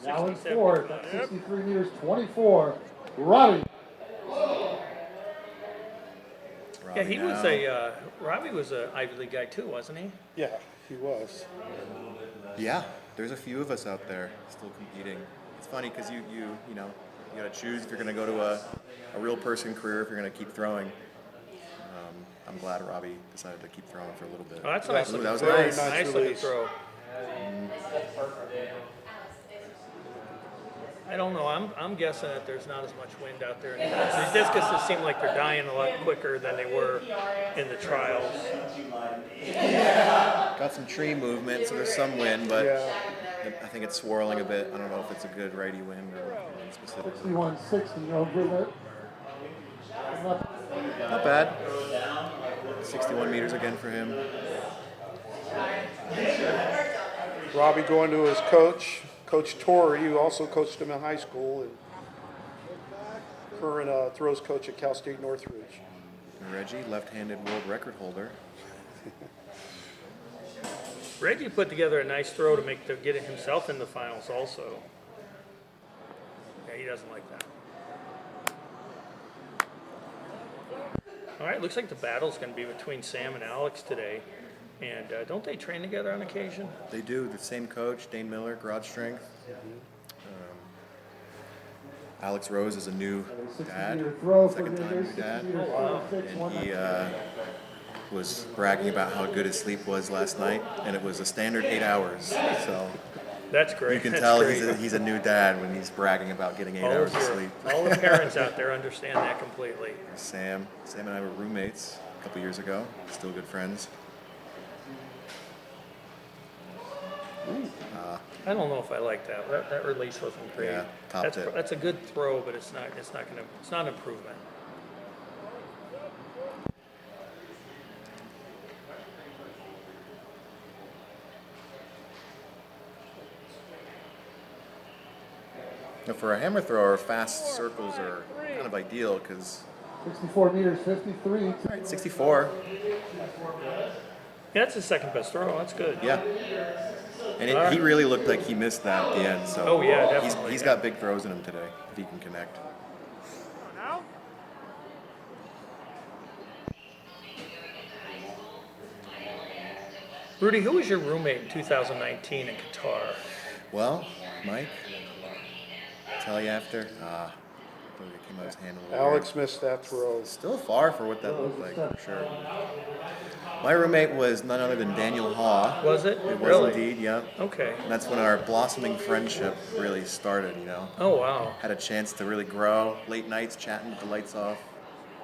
Now in 67. fourth at 63 meters 24. Robbie. Yeah, he was now. Robbie was a Ivy League guy, too, wasn't he? Yeah, he was. Yeah, there's a few of us out there still competing. It's funny because you got to choose if you're going to go to a real person career, if you're going to keep throwing. I'm glad Robbie decided to keep throwing for a little bit. Oh, that's a nice Ooh, looking that was throw. nice. Nice Nice looking release. throw. I don't know. I'm guessing that there's not as much wind out there anymore. So these discuses seem like they're dying a lot quicker than they were in the trials. Got some tree movement, so there's some wind, but Yeah. I think it's swirling a bit. I don't know if it's a good righty wind or wind specifically. 61.60. No good. Not bad. 61 meters again for him. Robbie going to his coach, Coach Torrey, who also coached him in high school, and current throws coach at Cal State Northridge. And Reggie, left-handed world record holder. Reggie put together a nice throw to get it himself in the finals also. Yeah, he doesn't like that. All right, looks like the battle's going to be between Sam and Alex today. And don't they train together on occasion? They do, the same coach, Dane Miller, garage strength. Alex Rose is a new 60 dad, meter throw for second time Vendor. new 60 dad. meter throw, 6, And 1. he was bragging about how good his sleep was last night, and it was a standard 8 hours. So That's great. you can That's tell great. he's a new dad when he's bragging about getting 8 hours of sleep. All the parents out there understand that completely. Sam and I were roommates a couple years ago, still good friends. I don't know if I like that. That release wasn't great. Yeah, topped it. That's a good throw, but it's not an improvement. Now for a hammer thrower, fast circles are kind of ideal because 64 meters, 53. 64. Yeah, that's his second best throw. That's good. Yeah. And he really looked like he missed that at the end. So Oh, yeah, definitely, he's yeah. got big throws in him today if he can connect. Now? Rudy, who was your roommate in 2019 in Qatar? Well, Mike, tell you after. It came out his hand a little Alex missed that throw. weird. Still far for what that looked like, for sure. My roommate was none other than Daniel Haw. Was it? It was Really? indeed, yeah. Okay. And that's when our blossoming friendship really started, you know. Oh, wow. Had a chance to really grow. Late nights chatting with the lights off,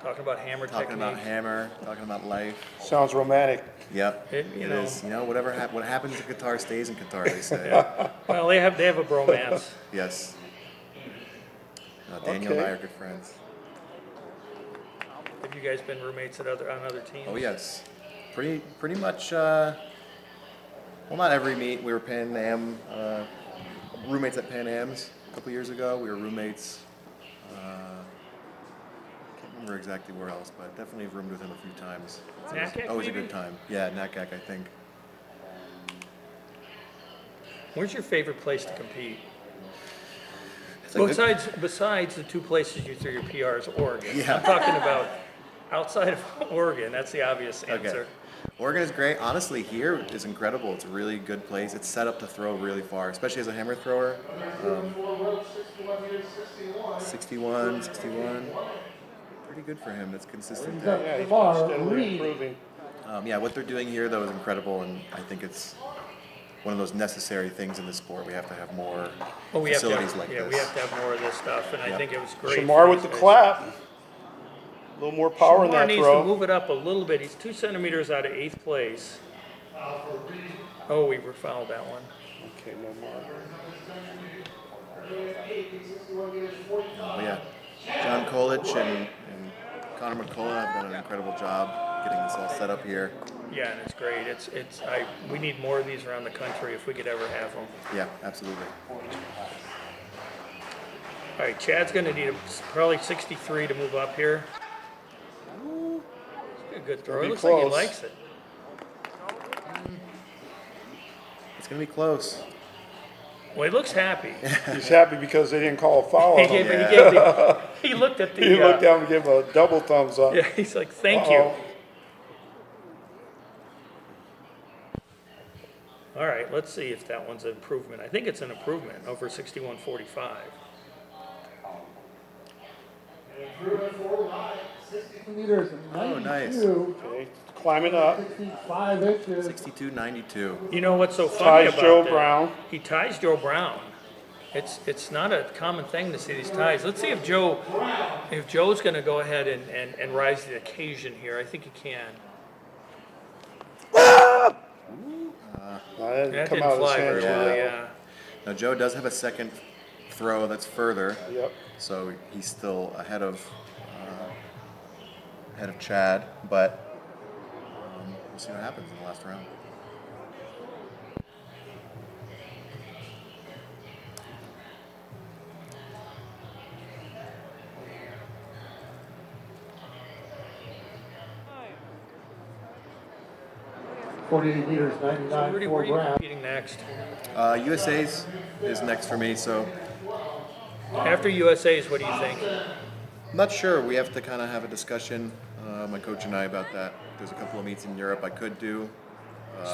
Talking about hammer talking technique. about hammer, talking about life. Sounds romantic. Yep, It- it you know. is. You know, what happens in Qatar stays in Qatar, they say. Well, they have a bromance. Yes. Daniel and I Okay. are good friends. Have you guys been roommates on other teams? Oh yes, pretty much. Well, not every meet. We were Pan Am roommates at Pan Am's a couple years ago. We were roommates. Can't remember exactly where else, but definitely roomed with him a few times. NACAC, Always a maybe? good time. Yeah, NACAC, I think. Where's your favorite place to compete? It's a good- Besides the two places you threw your PRs, Oregon. Yeah. I'm talking about outside of Oregon. That's the obvious answer. Okay. Oregon is great. Honestly, here is incredible. It's a really good place. It's set up to throw really far, especially as a hammer thrower. 61. Pretty good for him. That's consistent. He's up the bar, Reed. Improving. Yeah, what they're doing here, though, is incredible, and I think it's one of those necessary things in the sport. We have to have more Well, we have to facilities have, like yeah, this. we have to have more of this stuff, and I Yeah. think it was great. Shamar for with the these guys. clap. A little more power in Shamar that needs to throw. move it up a little bit. He's 2 centimeters out of 8th place. Oh, we were fouled that one. Okay, no more. Oh, yeah. John Colich and Connor McCullough have done an incredible job getting this all set up here. Yeah, and it's great. We need more of these around the country if we could ever have them. Yeah, absolutely. All right, Chad's going to need probably 63 to move up here. It's a good throw. be It looks like he close. likes it. It's going to be close. Well, he looks happy. He's happy because they didn't call a foul He on him. he looked at the. He looked down and gave a double thumbs up. Yeah, he's like, thank Uh-oh. you. All right, let's see if that one's an improvement. I think it's an improvement over 61.45. Meters and Oh, nice. 92, Okay, climbing up. 65 inches. 62.92. You know what's so funny Ties about Joe that? Brown. He ties Joe Brown. It's not a common thing to see these ties. Let's see if Joe's going to go ahead and rise to the occasion here. I think he can. That didn't That come didn't out of his fly hands. very well. Yeah. Yeah. Now, Joe does have a second throw that's further, Yep. so he's still ahead of Chad, but we'll see what happens in the last round. $48 meters, So 99, Rudy, 4 where are you grams. competing next? USA's is next for me, so After USA's, what do you think? I'm not sure. We have to kind of have a discussion, my coach and I, about that. There's a couple of meets in Europe I could do.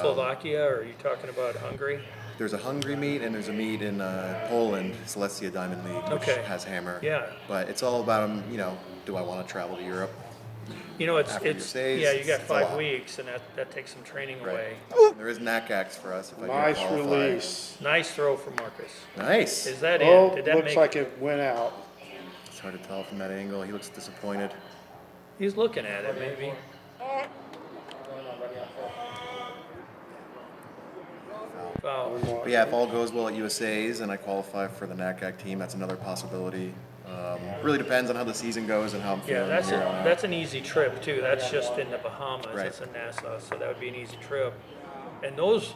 Slovakia, or are you talking about Hungary? There's a Hungary meet and there's a meet in Poland, Silesia Diamond League, which Okay. has hammer. Yeah. But it's all about, do I want to travel to Europe? You know, After USA's, yeah, you got it's a 5 lot. weeks, and that takes some training away. There is NACAX for us if I Nice do qualify. release. Nice throw for Marcus. Nice. Is that Oh, it? Did that looks make? like it went out. It's hard to tell from that angle. He looks disappointed. He's looking at it, maybe. Foul. Wow. But yeah, if all goes well at USA's and I qualify for the NACAC team, that's another possibility. Really depends on how the season goes and how I'm Yeah, feeling. that's an easy trip too. That's just in the Bahamas. Right. It's in Nassau, so that would be an easy trip. And those,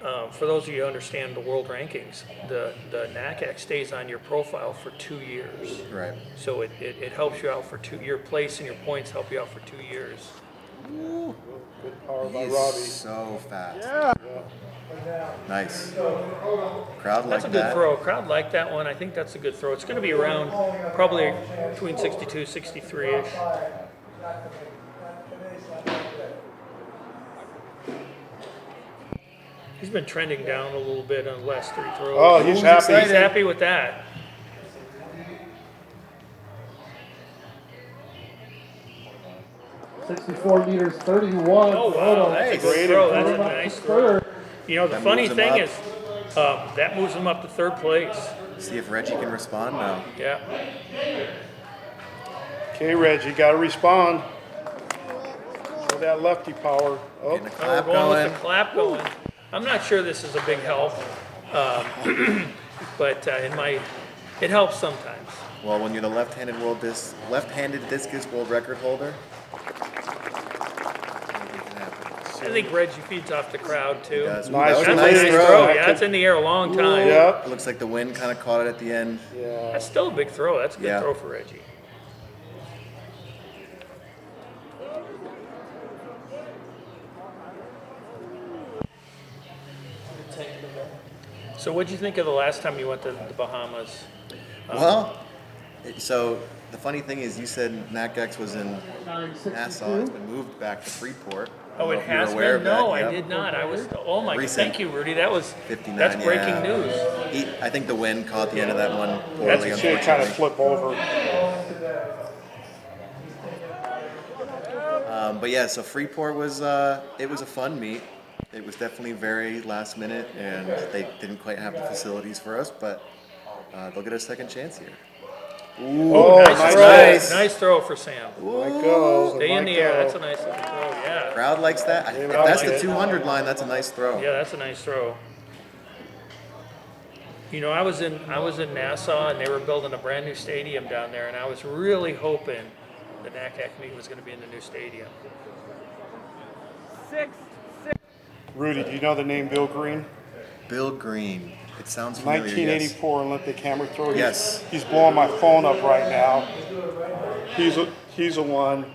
for those of you who understand the world rankings, the NACAC stays on your profile for 2 years. Right. So it helps you out for your place and your points help you out for 2 years. Good power by He's Robbie. so fast. Yeah. Nice. Crowd That's like a good that. throw. Crowd liked that one. I think that's a good throw. It's going to be around probably between 62, 63-ish. He's been trending down a little bit on the last 3 throws. Oh, he's happy. He's happy with that. $64 meters, 31. Oh, wow. That's a good throw. That's a nice throw. Third. You know, the That funny moves him thing up. is that moves him up to 3rd place. See if Reggie can respond now. Yeah. Okay, Reggie, got to respond. Show that lefty power. Oh, Getting a We're clap going with going. the clap going. I'm not sure this is a big help, but it helps sometimes. Well, when you're the left-handed discus world record holder, anything can happen. I think Reggie feeds off the crowd too. Does. Ooh, Nice that was a That's a nice nice throw. throw. Yeah, it's in the air a long time. yep. It looks like the wind kind of caught it at the end. Yeah. That's still a big throw. That's a good Yeah. throw for Reggie. So what'd you think of the last time you went to the Bahamas? Well, so the funny thing is, you said NACX was in Nassau. It's been moved back to Freeport. I Oh, don't know it if you're has aware been? of that. No, I Yep. did not. I was, oh my, Recent. thank you, Rudy. That's 59, breaking yeah. news. I think the wind caught the end of that one That's poorly, a See it kind of unfortunately. flip over. But yeah, so Freeport was it was a fun meet. It was definitely very last minute, and they didn't quite have the facilities for us, but they'll get a second chance here. Oh, Nice throw. nice. Nice throw for Sam. Might go. Stay in might the air. go. That's a nice little throw. Yeah. Crowd likes that. If like that's the it. 200 line, that's a nice throw. Yeah, that's a nice throw. You know, I was in Nassau and they were building a brand new stadium down there, and I was really hoping the NACAC meet was going to be in the new stadium. Rudy, do you know the name Bill Green? Bill Green. It sounds familiar. 1984 Olympic hammer throw. Yes. He's blowing my phone up right now. He's a one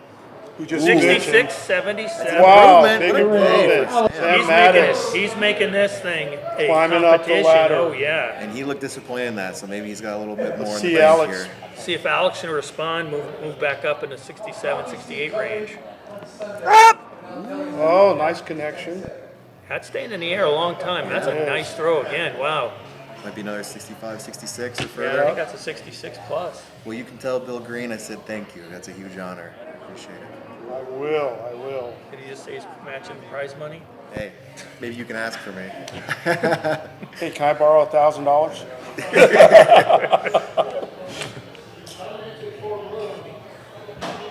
who just 66, mentioned. 77. Wow, Improvement. big What a improvement. day. Sam Maddox. He's making this thing a Climbing up the competition. ladder. Oh, yeah. And he looked disappointed in that, so maybe he's got a little bit more in the See bank Alex. here. See if Alex can respond, move back up in the 67, 68 range. Oh, nice connection. That's staying in the air a long time. That's a nice throw again. Wow. Might be another 65, 66 or Yeah, I further. think that's a 66 plus. Well, you can tell Bill Green I said thank you. That's a huge honor. Appreciate it. I will. Did he just say he's matching the prize money? Hey, maybe you can ask for me. Hey, can I borrow $1,000?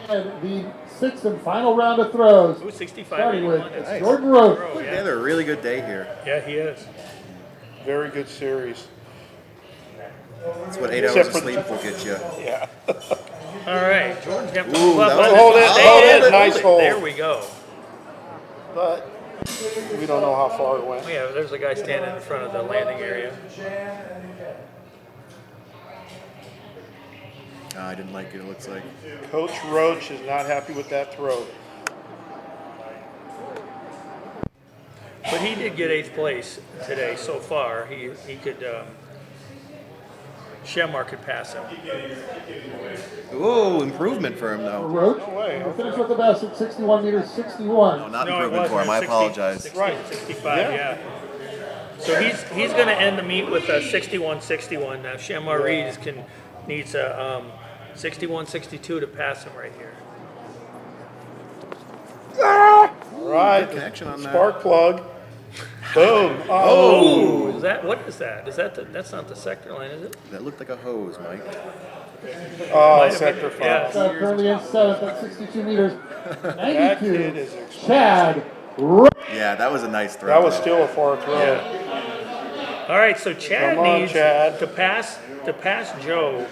And the sixth and final round of throws, Ooh, 65, starting with 81. That's Jordan Roach. throw, Yeah, yeah. they're a really good day here. Yeah, he is. Very good series. That's what 8 Except hours of for- sleep will get you. Yeah. All right, Jordan's got Ooh, that was- Hold it, Stay hold in, it, nice hold it. hold. There we go. But we don't know how far it went. Oh, yeah, there's a guy standing in front of the landing area. I didn't like it, it looks like. Coach Roach is not happy with that throw. But he did get 8th place today so far. He could, Shemar could pass him. Ooh, improvement for him though. Roach way, will finish with the best at 61 meters, 61. No, not No, it improvement for wasn't. him. I 60, apologize. 60, Right. 65, Yeah. yeah. So he's going to end the meet with a 61-61. Now Shamar Reed needs a 61-62 to pass him right here. Right. Good connection on that. Spark plug. Boom. Oh, is that what is that? Is that that's not the sector line, is it? That looked like a hose, Mike. Oh, Might have sector been, 5. yeah. Currently in 7th at 62 meters, That kid 92. is extreme. Chad Roach. Yeah, that was a nice throw. That was though. still a far throw. Yeah. All right, so Chad Come on, needs Chad. to pass Joe.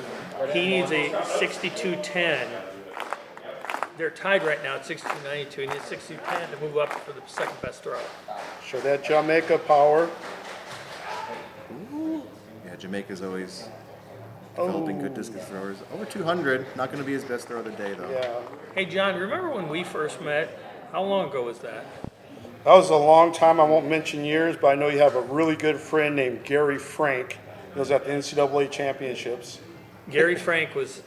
He needs a 62.10. They're tied right now at 62.92. He needs 62.10 to move up for the second best throw. Show that Jamaica power. Yeah, Jamaica's always developing good discus throwers. Over 200, not going to be his best throw of the day, though. Yeah. Hey, John, remember when we first met? How long ago was that? That was a long time. I won't mention years, but I know you have a really good friend named Gary Frank. He was at the NCAA championships. Gary Frank was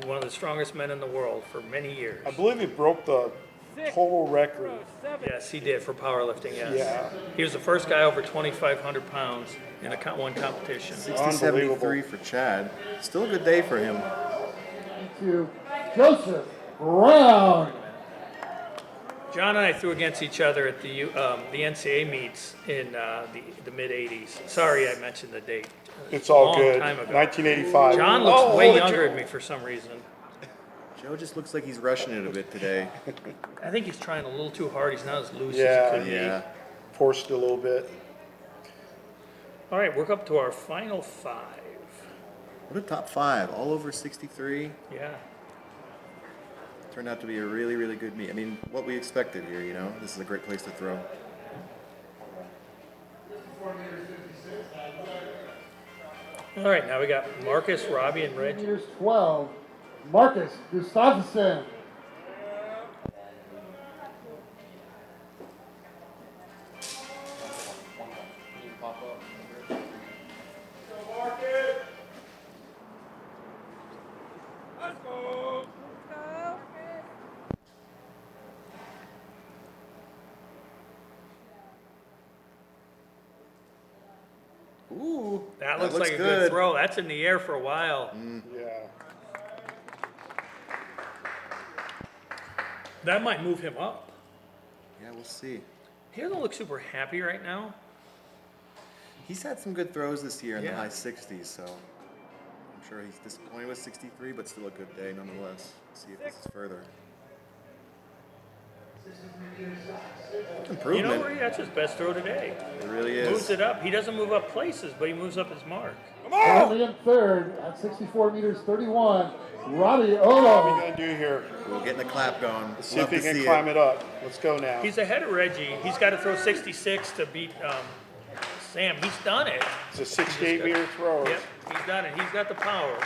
one of the strongest men in the world for many years. I believe he broke the total record. Yes, he did for powerlifting, yes. Yeah. He was the first guy over 2,500 pounds in one competition. 60-73 for Chad. Still a good day for him. To Joseph Brown. John and I threw against each other at the NCAA meets in the mid-'80s. Sorry I mentioned the date. It's all Long good. time ago. 1985. John looks Oh, way holy younger than me for some reason. Joe just looks like he's rushing it a bit today. I think he's trying a little too hard. He's not as loose Yeah. as he could Yeah. Forced a little bit. be. All right, we're up to our final 5. What a top 5. All over 63. Yeah. Turned out to be a really, really good meet. I mean, what we expected here, you know? This is a great place to throw. All right, now we got Marcus, Robbie, and Reggie. Meters 12. Marcus Gustafsson. Ooh, That looks like a good throw. That's in the air for a while. Yeah. That might move him up. Yeah, we'll see. He doesn't look super happy right now. He's had some good throws this year in the Yeah. high 60s, so I'm sure he's disappointed with 63, but still a good day nonetheless. See if this is further. You Improvement. know, that's his best throw today. It really Moves is. it up. He doesn't move up places, but he moves up his mark. Currently in third at 64 meters 31. Robbie What are we Odo. going to do here? We're getting the clap going. See if he can climb it up. Let's go now. He's ahead of Reggie. He's got to throw 66 to beat Sam. He's done it. It's a 68-meter thrower. Yep, he's done it. He's got the power.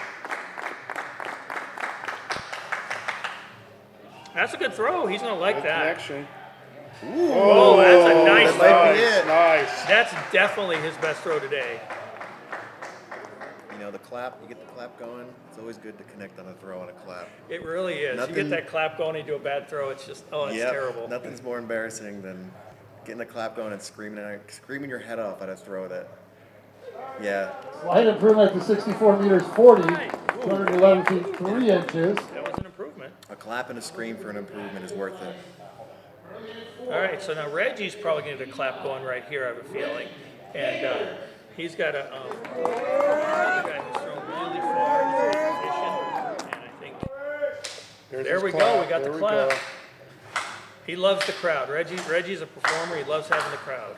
That's a good throw. He's going to like Good that. connection. Oh, that's a nice that might throw. be it. Nice. That's definitely his best throw today. You know, the clap, you get the clap going. It's always good to connect on a throw and a clap. It really is. You Nothing- get that clap going, you do a bad throw, it's just, oh, it's Yep, terrible. Nothing's more embarrassing than getting the clap going and screaming your head off at a throw that, yeah. Slight improvement to 64 meters 40. 211 feet 3 inches. That was an improvement. A clap and a scream for an improvement is worth it. All right, so now Reggie's probably going to get a clap going right here, I have a feeling. And he's got a another guy who's thrown really far in his position. And I think, There's there his we clap. go, we got There the we clap. go. He loves the crowd. Reggie's a performer, he loves having the crowd.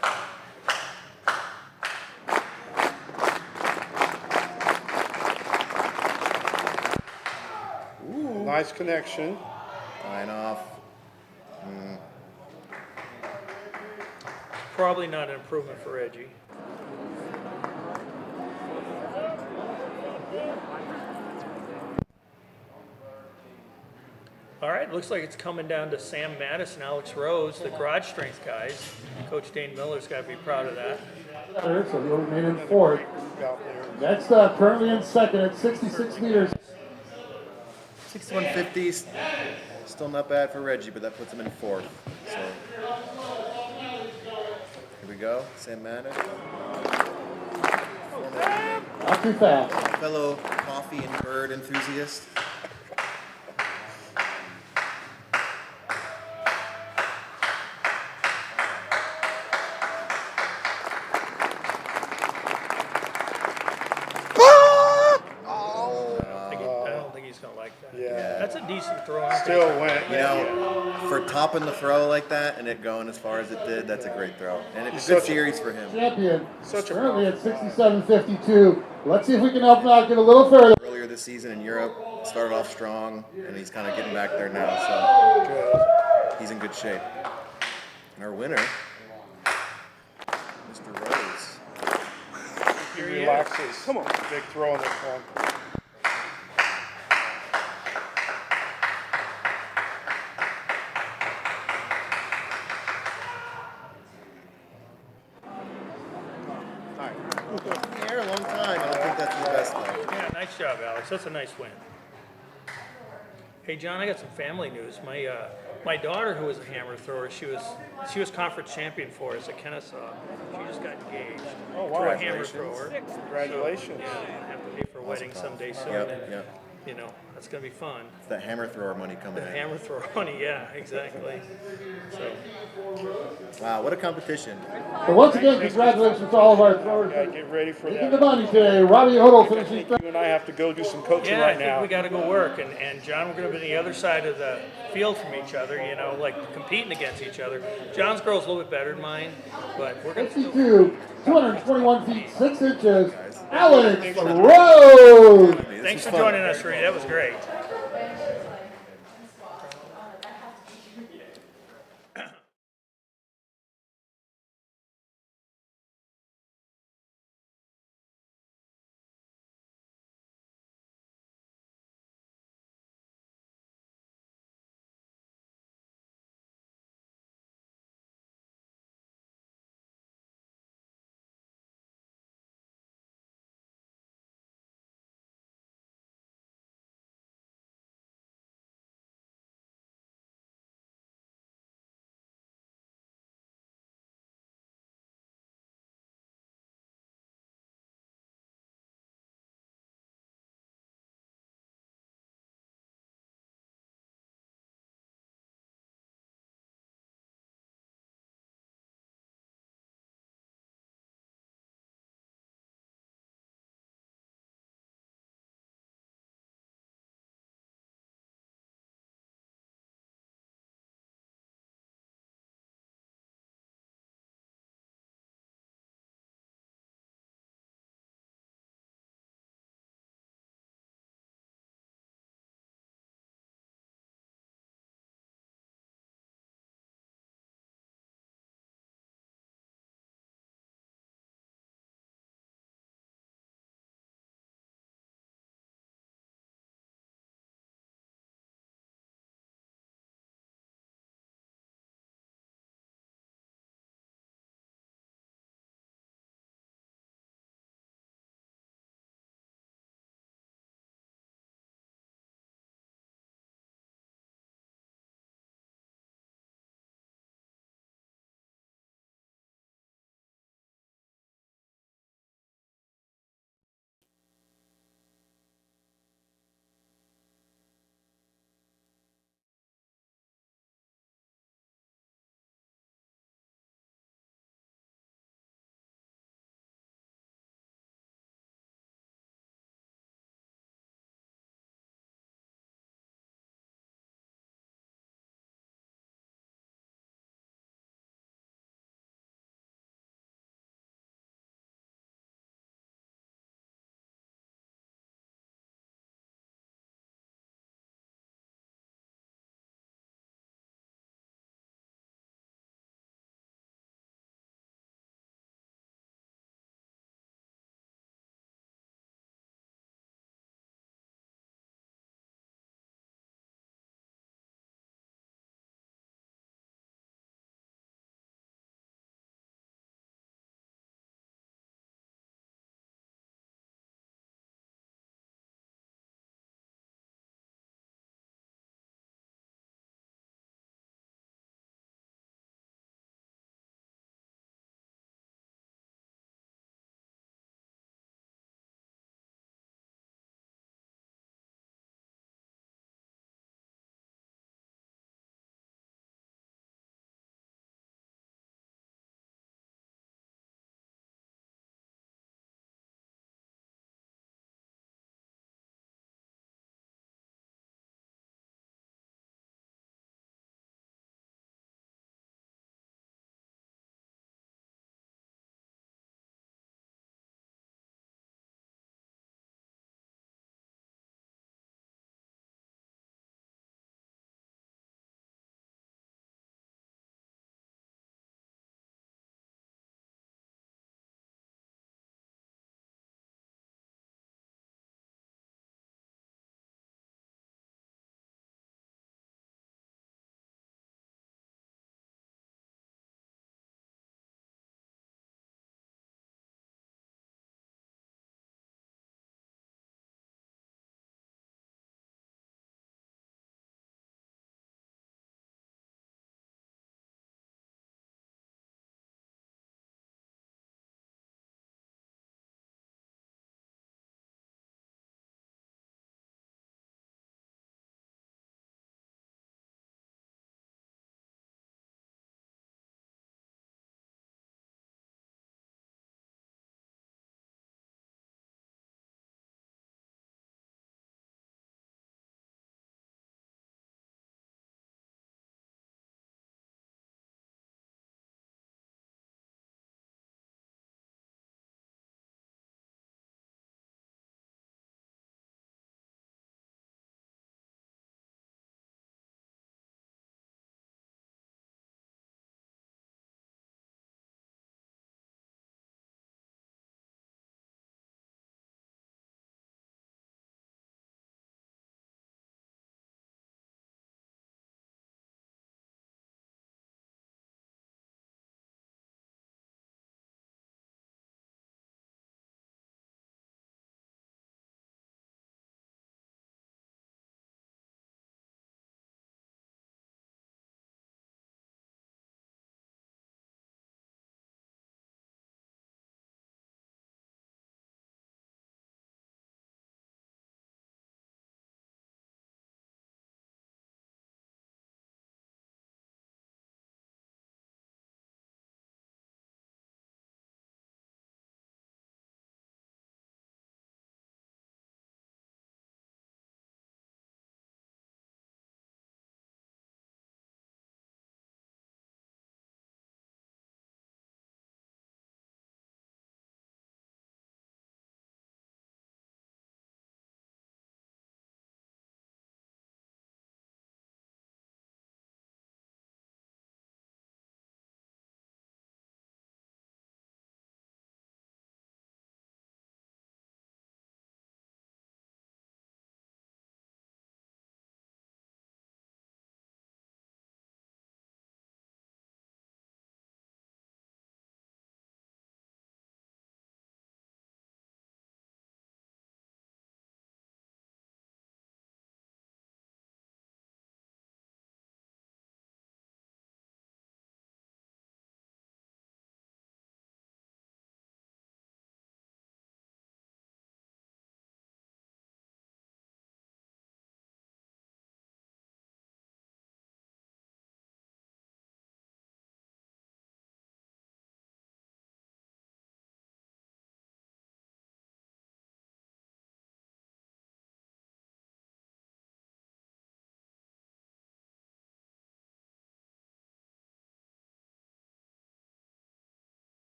Nice connection. Line off. Probably not an improvement for Reggie. All right, looks like it's coming down to Sam Mattis and Alex Rose, the garage strength guys. Coach Dane Miller's got to be proud of that. So he'll remain in fourth. Out there. Next currently in second at 66 meters. 6150, still not bad for Reggie, but that puts him in fourth. So here we go, Sam Madden, Not too fast. fellow coffee and bird enthusiast. I don't think he's going to like that. Yeah. That's a decent throw. Still went. You know, for topping the throw like that and it going as far as it did, that's a great throw. And it's a good series for him. Champion, Such a currently at 67.52. Let's see if we can help him out, get a little further. Earlier this season in Europe, started off strong, and he's kind of getting back there now, so he's in good shape. And our winner, Mr. Rose. He relaxes. Come on. Big throw on this one. Here a long time. I don't think that's his best though. Yeah, nice job, Alex. That's a nice win. Hey, John, I got some family news. My daughter, who was a hammer thrower, she was conference champion for us at Kennesaw. She just got engaged Oh, wow. to a hammer thrower. Congratulations. Yeah, I'm gonna have to pay for a wedding someday soon. Yep, and, yep. You know, that's gonna be fun. It's that hammer thrower money coming in. Hammer thrower money, yeah, exactly. So, Wow, what a competition. So once again, congratulations to all of our throwers. Yeah, get ready for Making the that. money today. Robbie Huddle I finishing think third. you and I have to go do some coaching yeah, I right think now. we got to go work. And John, we're going to be on the other side of the field from each other, you know, like competing against each other. John's girl's a little bit better than mine, but we're going to 62, 221 feet, 6 inches. Alex Rose. This Thanks was for fun. joining us, Rudy. That was great.